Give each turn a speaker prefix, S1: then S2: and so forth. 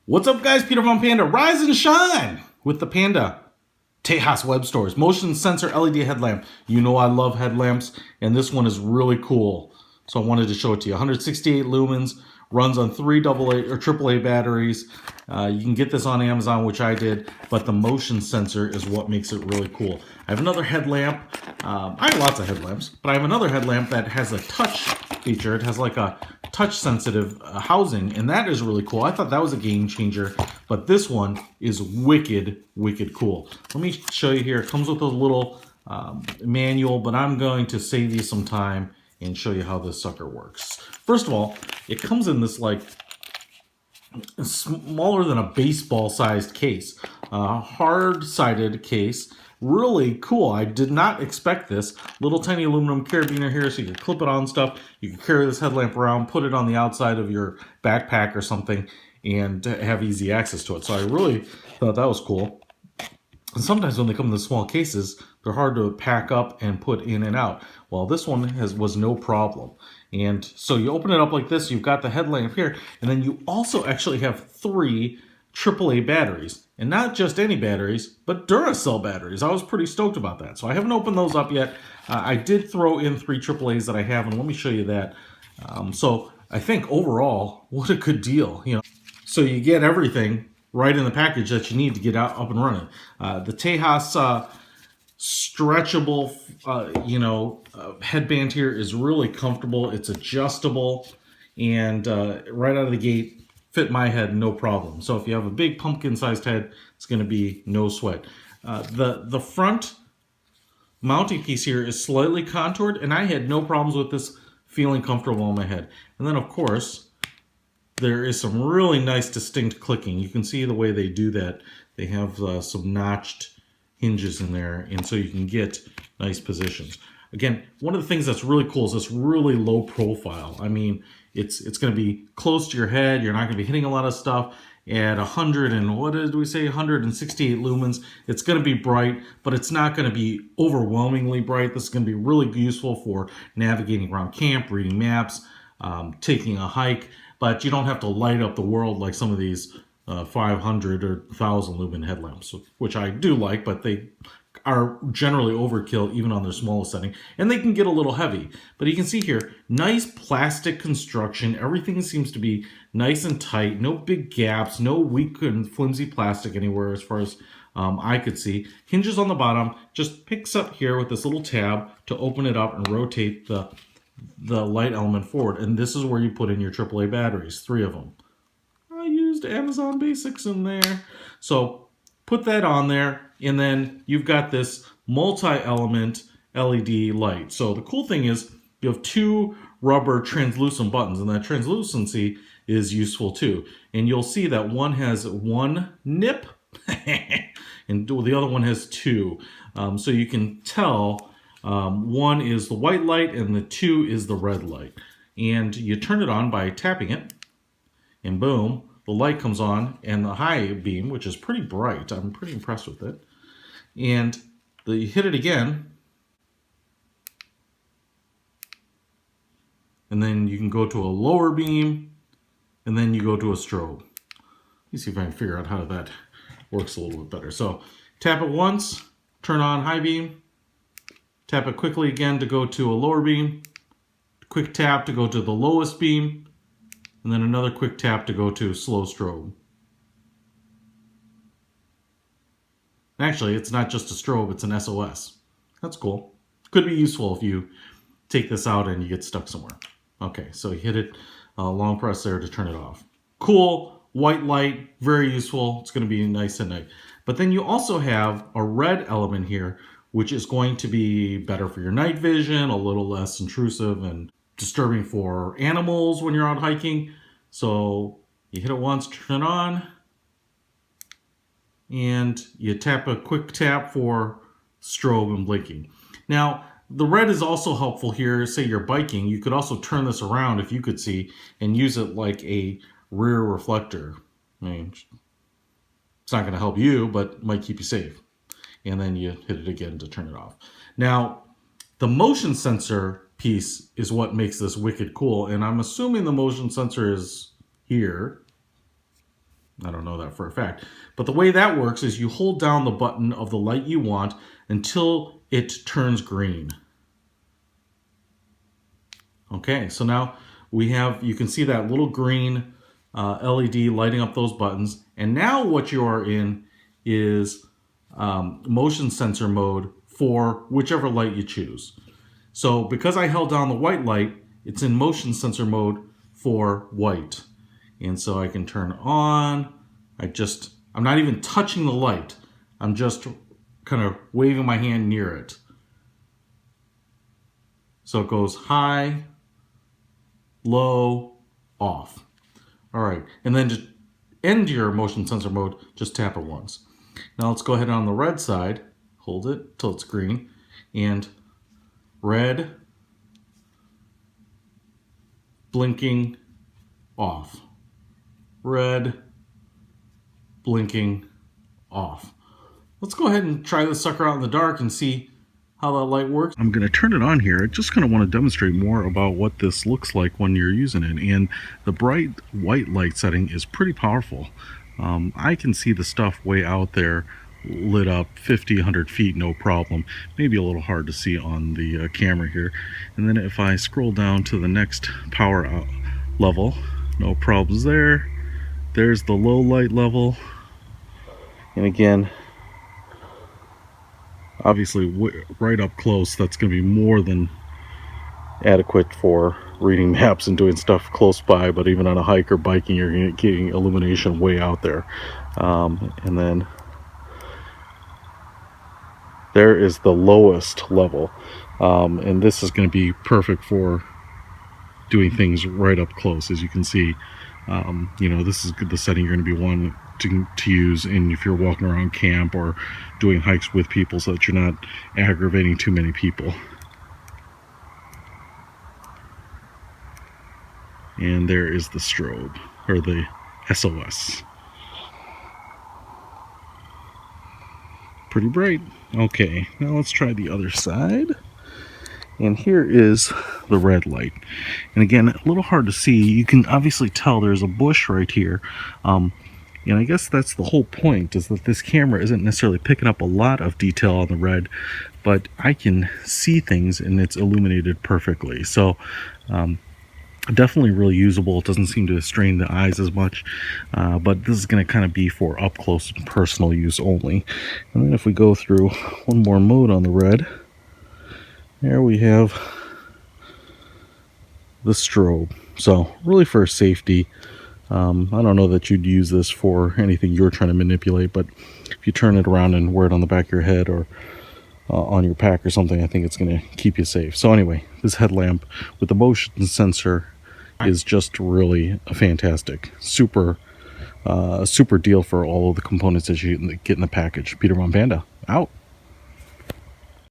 S1: What's up, guys? Peter from Panda. Rise and shine with the Panda Tejas Webstores motion sensor LED headlamp. You know I love headlamps, and this one is really cool. So I wanted to show it to you. 168 lumens, runs on 3 AA or AAA batteries. You can get this on Amazon, which I did, but the motion sensor is what makes it really cool. I have another headlamp. I have lots of headlamps, but I have another headlamp that has a touch feature. It has like a touch sensitive housing, and that is really cool. I thought that was a game changer, but this one is wicked cool. Let me show you here. It comes with a little manual, but I'm going to save you some time and show you how this sucker works. First of all, it comes in this like smaller than a baseball sized case, hard-sided case. Really cool. I did not expect this. Little tiny aluminum carabiner here so you can clip it on stuff. You can carry this headlamp around, put it on the outside of your backpack or something, and have easy access to it. So I really thought that was cool. And sometimes when they come in the small cases, they're hard to pack up and put in and out. Well, this one was no problem. And so you open it up like this, you've got the headlamp here, and then you also actually have 3 AAA batteries. And not just any batteries, but Duracell batteries. I was pretty stoked about that. So I haven't opened those up yet. I did throw in 3 AAAs that I have, and let me show you that. So I think overall, what a good deal. You know, so you get everything right in the package that you need to get up and running. The Tejas stretchable, headband here is really comfortable. It's adjustable, and right out of the gate, fit my head no problem. So if you have a big pumpkin-sized head, it's going to be no sweat. The front mounting piece here is slightly contoured, and I had no problems with this feeling comfortable on my head. And then, of course, there is some really nice distinct clicking. You can see the way they do that. They have some notched hinges in there, and so you can get nice positions. Again, one of the things that's really cool is this really low profile. I mean, it's going to be close to your head. You're not going to be hitting a lot of stuff. At 100 and what did we say? 168 lumens. It's going to be bright, but it's not going to be overwhelmingly bright. This is going to be really useful for navigating around camp, reading maps, taking a hike. But you don't have to light up the world like some of these 500 or 1,000 lumen headlamps, which I do like, but they are generally overkill even on their smallest setting, and they can get a little heavy. But you can see here, nice plastic construction. Everything seems to be nice and tight, no big gaps, no weak and flimsy plastic anywhere as far as I could see. Hinges on the bottom, just picks up here with this little tab to open it up and rotate the light element forward. And this is where you put in your AAA batteries, 3 of them. I used Amazon Basics in there. So put that on there, and then you've got this multi-element LED light. So the cool thing is you have 2 rubber translucent buttons, and that translucency is useful too. And you'll see that one has 1 nip, and the other one has 2. So you can tell 1 is the white light and the 2 is the red light. And you turn it on by tapping it, and boom, the light comes on, and the high beam, which is pretty bright, I'm pretty impressed with it, and you hit it again, and then you can go to a lower beam, and then you go to a strobe. Let me see if I can figure out how that works a little bit better. So tap it once, turn on high beam, tap it quickly again to go to a lower beam, quick tap to go to the lowest beam, and then another quick tap to go to slow strobe. Actually, it's not just a strobe, it's an SOS. That's cool. Could be useful if you take this out and you get stuck somewhere. Okay, so you hit it, long press there to turn it off. Cool, white light, very useful. It's going to be nice at night. But then you also have a red element here, which is going to be better for your night vision, a little less intrusive and disturbing for animals when you're out hiking. So you hit it once, turn it on, and you tap a quick tap for strobe and blinking. Now, the red is also helpful here. Say you're biking, you could also turn this around if you could see and use it like a rear reflector. I mean, it's not going to help you, but might keep you safe. And then you hit it again to turn it off. Now, the motion sensor piece is what makes this wicked cool, and I'm assuming the motion sensor is here. I don't know that for a fact. But the way that works is you hold down the button of the light you want until it turns green. Okay, so now we have, you can see that little green LED lighting up those buttons. And now what you are in is motion sensor mode for whichever light you choose. So because I held down the white light, it's in motion sensor mode for white. And so I can turn on, I'm not even touching the light. I'm just kind of waving my hand near it. So it goes high, low, off. All right, and then to end your motion sensor mode, just tap it once. Now let's go ahead on the red side, hold it till it's green, and red, blinking, off. Red, blinking, off. Let's go ahead and try this sucker out in the dark and see how that light works. I'm going to turn it on here. I just kind of want to demonstrate more about what this looks like when you're using it. And the bright white light setting is pretty powerful. I can see the stuff way out there lit up 50, 100 feet, no problem. Maybe a little hard to see on the camera here. And then if I scroll down to the next power out level, no problems there. There's the low light level. And again, obviously right up close, that's going to be more than adequate for reading maps and doing stuff close by, but even on a hike or biking, you're getting illumination way out there. And then there is the lowest level, and this is going to be perfect for doing things right up close. As you can see, you know, this is the setting you're going to be wanting to use in if you're walking around camp or doing hikes with people, so that you're not aggravating too many people. And there is the strobe, or the SOS. Pretty bright. Okay, now let's try the other side. And here is the red light. And again, a little hard to see. You can obviously tell there's a bush right here. And I guess that's the whole point, is that this camera isn't necessarily picking up a lot of detail on the red, but I can see things and it's illuminated perfectly. So definitely really usable. It doesn't seem to strain the eyes as much, but this is going to kind of be for up close and personal use only. And then if we go through one more mode on the red, there we have the strobe. So really for safety. I don't know that you'd use this for anything you're trying to manipulate, but if you turn it around and wear it on the back of your head or on your pack or something, I think it's going to keep you safe. So anyway, this headlamp with the motion sensor is just really a fantastic, super deal for all of the components that you get in the package. Peter von Panda, out.